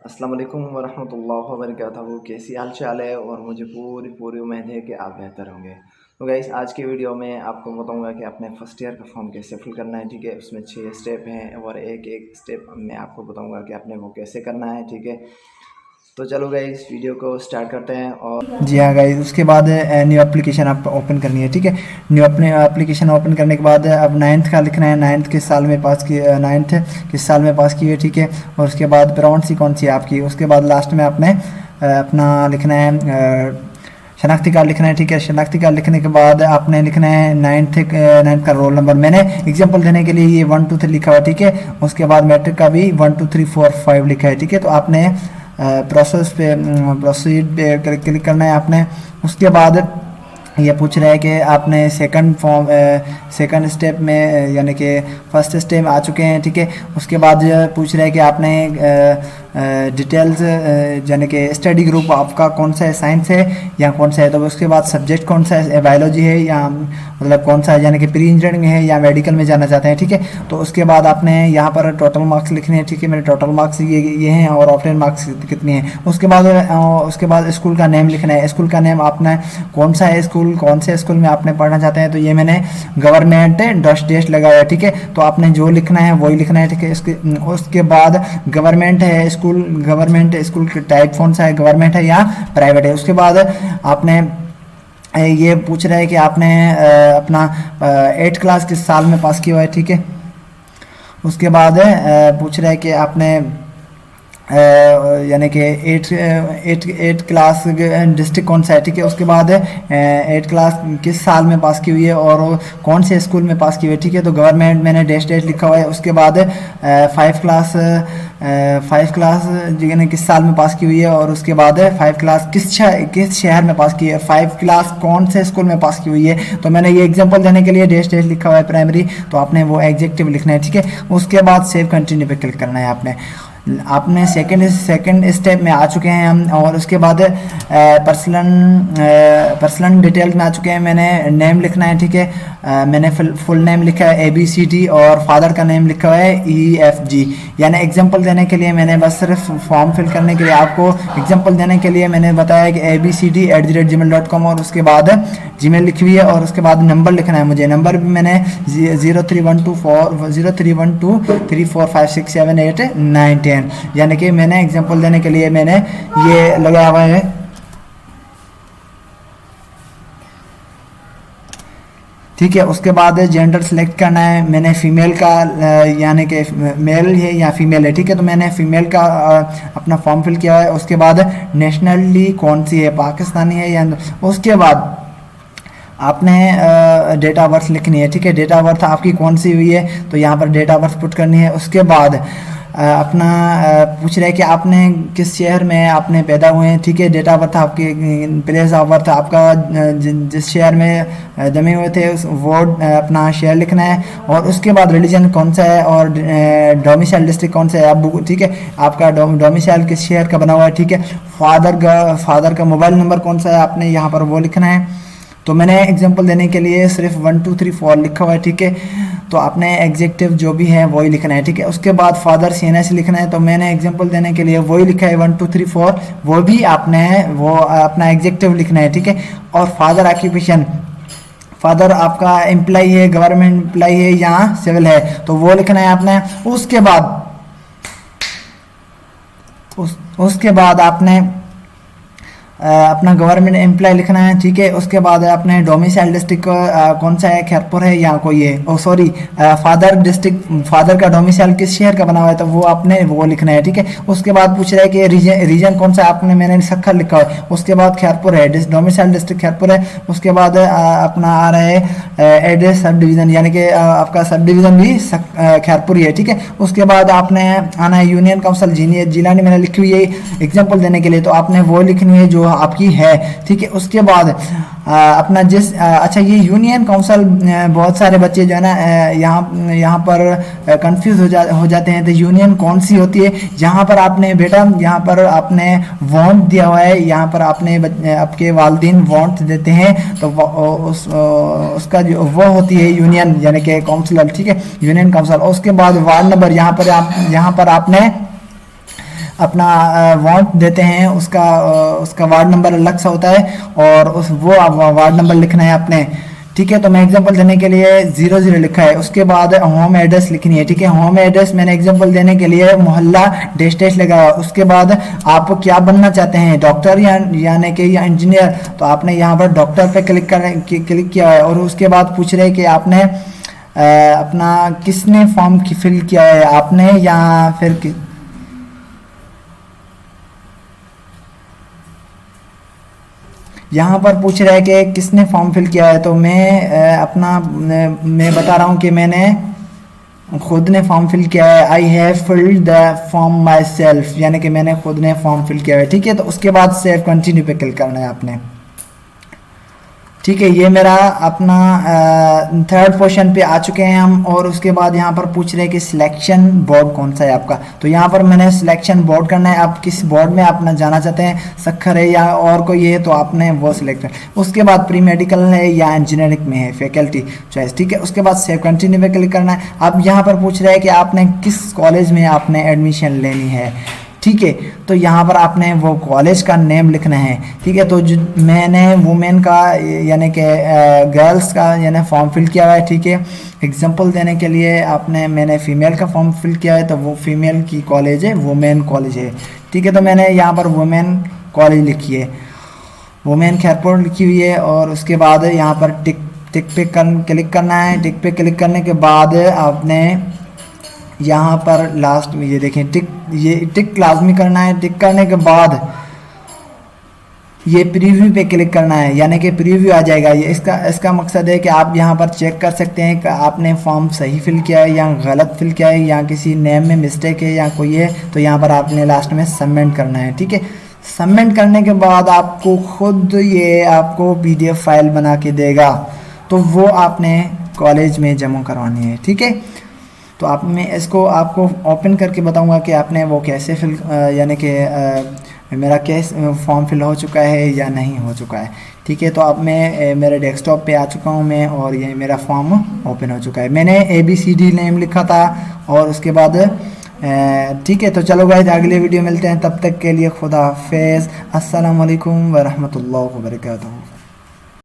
अस्सलाम वालेकुम वरहमतुल्लाहि वबरकातुहू। कैसी हाल चाल है? और मुझे पूरी पूरी उम्मीद है कि आप बेहतर होंगे। तो गाइस, आज की वीडियो में आपको बताऊंगा कि अपने फर्स्ट ईयर का फॉर्म कैसे फिल करना है। ठीक है, उसमें 6 स्टेप हैं और एक एक स्टेप मैं आपको बताऊंगा कि आपने वो कैसे करना है। ठीक है, तो चलो गाइस, वीडियो को स्टार्ट करते हैं। और जी हाँ गाइस, उसके बाद न्यू एप्लीकेशन आप ओपन करनी है। ठीक है, न्यू अपने एप्लीकेशन ओपन करने के बाद अब नाइन्थ का लिखना है। नाइन्थ किस साल में पास की, नाइन्थ किस साल में पास की है। ठीक है, और उसके बाद ब्रांच कौन सी है आपकी। उसके बाद लास्ट में आपने अपना लिखना है शनाख्ती कार्ड लिखना है। ठीक है, शनाख्ती कार्ड लिखने के बाद आपने लिखना है नाइन्थ का रोल नंबर। मैंने एग्जांपल देने के लिए ये 1 2 3 लिखा हुआ है। ठीक है, उसके बाद मैट्रिक का भी 1 2 3 4 5 लिखा है। ठीक है, तो आपने प्रोसेस पे प्रोसीड पे क्लिक करना है आपने। उसके बाद ये पूछ रहा है कि आपने सेकंड स्टेप में यानी कि फर्स्ट स्टेप आ चुके हैं। ठीक है, उसके बाद पूछ रहा है कि आपने डिटेल्स यानी कि स्टडी ग्रुप आपका कौन सा है, साइंस है या कौन सा है। तो उसके बाद सब्जेक्ट कौन सा है, बायोलॉजी है या मतलब कौन सा है, यानी कि प्री इंजीनियरिंग है या मेडिकल में जाना चाहते हैं। ठीक है, तो उसके बाद आपने यहाँ पर टोटल मार्क्स लिखने हैं। ठीक है, मेरे टोटल मार्क्स ये हैं और ऑफलाइन मार्क्स कितनी हैं। उसके बाद स्कूल का नेम लिखना है। स्कूल का नेम आपने कौन सा है स्कूल, कौन से स्कूल में आपने पढ़ना चाहते हैं। तो ये मैंने गवर्नमेंट डैश लगाया है। ठीक है, तो आपने जो लिखना है वही लिखना है। ठीक है, उसके बाद गवर्नमेंट स्कूल के टाइप कौन सा है, गवर्नमेंट है या प्राइवेट है। उसके बाद आपने ये पूछ रहा है कि आपने अपना 8th क्लास किस साल में पास किया है। ठीक है, उसके बाद पूछ रहा है कि आपने यानी कि एट क्लास डिस्ट्रिक्ट कौन सा है। ठीक है, उसके बाद 8th क्लास किस साल में पास की हुई है और कौन से स्कूल में पास की हुई है। ठीक है, तो गवर्नमेंट मैंने डैश लिखा हुआ है। उसके बाद 5 क्लास यानी किस साल में पास की हुई है और उसके बाद 5 क्लास किस शहर में पास की है। 5 क्लास कौन से स्कूल में पास की हुई है। तो मैंने ये एग्जांपल देने के लिए डैश लिखा हुआ है प्राइमरी, तो आपने वो एग्जेक्टिव लिखना है। ठीक है, उसके बाद सेव कंटिन्यू पे क्लिक करना है आपने सेकंड स्टेप में आ चुके हैं हम। और उसके बाद पर्सनल डिटेल में आ चुके हैं। मैंने नेम लिखना है। ठीक है, मैंने फुल नेम लिखा है ABCD और फादर का नेम लिखा हुआ है EFG। यानी एग्जांपल देने के लिए मैंने बस सिर्फ फॉर्म फिल करने के लिए आपको एग्जांपल देने के लिए मैंने बताया कि abcd@gmail.com और उसके बाद जीमेल लिखी हुई है और उसके बाद नंबर लिखना है मुझे। नंबर भी मैंने 03124345678910 यानी कि मैंने एग्जांपल देने के लिए मैंने ये लगाया हुआ है। ठीक है, उसके बाद जेंडर सेलेक्ट करना है। मैंने फीमेल का यानी कि मेल है या फीमेल है। ठीक है, तो मैंने फीमेल का अपना फॉर्म फिल किया है। उसके बाद नेशनलिटी कौन सी है, पाकिस्तानी है या। उसके बाद आपने डेट ऑफ बर्थ लिखनी है। ठीक है, डेट ऑफ बर्थ आपकी कौन सी हुई है तो यहाँ पर डेट ऑफ बर्थ पुट करनी है। उसके बाद अपना पूछ रहे हैं कि आपने किस शहर में आपने पैदा हुए हैं। ठीक है, डेट ऑफ बर्थ आपकी, प्लेस ऑफ बर्थ आपका जिस शहर में जमे हुए थे वो अपना शहर लिखना है। और उसके बाद रिलीजन कौन सा है और डोमिसाइल डिस्ट्रिक्ट कौन सा है आप। ठीक है, आपका डोमिसाइल किस शहर का बना हुआ है। ठीक है, फादर का मोबाइल नंबर कौन सा है आपने यहाँ पर वो लिखना है। तो मैंने एग्जांपल देने के लिए सिर्फ 1 2 3 4 लिखा हुआ है। ठीक है, तो आपने एग्जेक्टिव जो भी है वही लिखना है। ठीक है, उसके बाद फादर CNS लिखना है। तो मैंने एग्जांपल देने के लिए वही लिखा है 1 2 3 4, वो भी आपने वो अपना एग्जेक्टिव लिखना है। ठीक है, और फादर ऑक्यूपेशन, फादर आपका एम्प्लॉय है, गवर्नमेंट एम्प्लॉय है या सिविल है, तो वो लिखना है आपने। उसके बाद आपने अपना गवर्नमेंट एम्प्लॉय लिखना है। ठीक है, उसके बाद आपने डोमिसाइल डिस्ट्रिक्ट कौन सा है, खैरपुर है या कोई है। ओ सॉरी, फादर का डोमिसाइल किस शहर का बना हुआ है तो वो आपने वो लिखना है। ठीक है, उसके बाद पूछ रहा है कि रीजन कौन सा, आपने मैंने सखर लिखा है। उसके बाद खैरपुर है, डोमिसाइल डिस्ट्रिक्ट खैरपुर है। उसके बाद अपना आ रहा है एड्रेस सब डिवीज़न यानी कि आपका सब डिवीज़न भी खैरपुर ही है। ठीक है, उसके बाद आपने आना है यूनियन काउंसिल जिलानी, मैंने लिखी हुई है एग्जाम्पल देने के लिए, तो आपने वो लिखनी है जो आपकी है। ठीक है, उसके बाद अपना अच्छा ये यूनियन काउंसिल बहुत सारे बच्चे जो है ना यहाँ पर कंफ्यूज हो जाते हैं। तो यूनियन कौन सी होती है, यहाँ पर आपने बेटा यहाँ पर आपने वांट दिया हुआ है, यहाँ पर आपने आपके वालिदैन वांट देते हैं तो उसका जो वो होती है यूनियन यानी कि काउंसिलर। ठीक है, यूनियन काउंसिल। उसके बाद वार्ड नंबर, यहाँ पर आपने अपना वार्ड देते हैं, उसका वार्ड नंबर अलग सा होता है और वो वार्ड नंबर लिखना है आपने। ठीक है, तो मैं एग्जांपल देने के लिए 00 लिखा है, उसके बाद होम एड्रेस लिखनी है। ठीक है, होम एड्रेस मैंने एग्जांपल देने के लिए मोहल्ला डैश डैश लगाया। उसके बाद आप क्या बनना चाहते हैं, डॉक्टर यानी कि या इंजीनियर, तो आपने यहाँ पर डॉक्टर पे क्लिक किया है और उसके बाद पूछ रहे कि आपने अपना किसने फॉर्म फिल किया है, आपने या फिर यहाँ पर पूछ रहा है कि किसने फॉर्म फिल किया है, तो मैं बता रहा हूँ कि मैंने खुद ने फॉर्म फिल किया है। I have filled the form my self, यानी कि मैंने खुद ने फॉर्म फिल किया है। ठीक है, तो उसके बाद सेव कंटिन्यू पे क्लिक करना है आपने। ठीक है, ये मेरा अपना थर्ड पोर्शन पे आ चुके हैं हम। और उसके बाद यहाँ पर पूछ रहे हैं कि सिलेक्शन बोर्ड कौन सा है आपका, तो यहाँ पर मैंने सिलेक्शन बोर्ड करना है। आप किस बोर्ड में अपना जाना चाहते हैं, सक्खर है या और कोई है, तो आपने वो सिलेक्ट करना। उसके बाद प्री मेडिकल है या इंजीनियरिंग में है, फैकल्टी चॉइस। ठीक है, उसके बाद सेव कंटिन्यू पे क्लिक करना है। अब यहाँ पर पूछ रहे हैं कि आपने किस कॉलेज में आपने एडमिशन लेनी है। ठीक है, तो यहाँ पर आपने वो कॉलेज का नेम लिखना है। ठीक है, तो मैंने वुमेन का यानी कि गर्ल्स का यानी फॉर्म फिल किया हुआ है। ठीक है, एग्जांपल देने के लिए मैंने फ़ीमेल का फॉर्म फिल किया है, तो वो फीमेल की कॉलेज है, वुमेन कॉलेज है। ठीक है, तो मैंने यहाँ पर वुमेन कॉलेज लिखी है, वुमेन खैरपुर लिखी हुई है। और उसके बाद यहाँ पर टिक पे क्लिक करना है। टिक पे क्लिक करने के बाद आपने यहाँ पर लास्ट में ये देखें टिक लाजमी करना है। टिक करने के बाद ये प्रीव्यू पे क्लिक करना है, यानी कि प्रीव्यू आ जाएगा। ये इसका मकसद है कि आप यहाँ पर चेक कर सकते हैं कि आपने फॉर्म सही फिल किया है या गलत फिल किया है, या किसी नेम में मिस्टेक है या कोई है, तो यहाँ पर आपने लास्ट में सबमिट करना है। ठीक है, सबमिट करने के बाद आपको खुद ये आपको PDF फाइल बना के देगा, तो वो आपने कॉलेज में जमा करवानी है। ठीक है, तो मैं इसको आपको ओपन करके बताऊंगा कि आपने वो कैसे फिल यानी कि मेरा केस फॉर्म फिल हो चुका है या नहीं हो चुका है। ठीक है, तो अब मैं मेरे डेस्कटॉप पे आ चुका हूँ मैं, और ये मेरा फॉर्म ओपन हो चुका है। मैंने ABCD नेम लिखा था और उसके बाद ठीक है। तो चलो गाइस, अगले वीडियो मिलते हैं, तब तक के लिए खुदा हाफिज़। अस्सलाम वालेकुम व रहमतुल्लाहि व बरकातहू।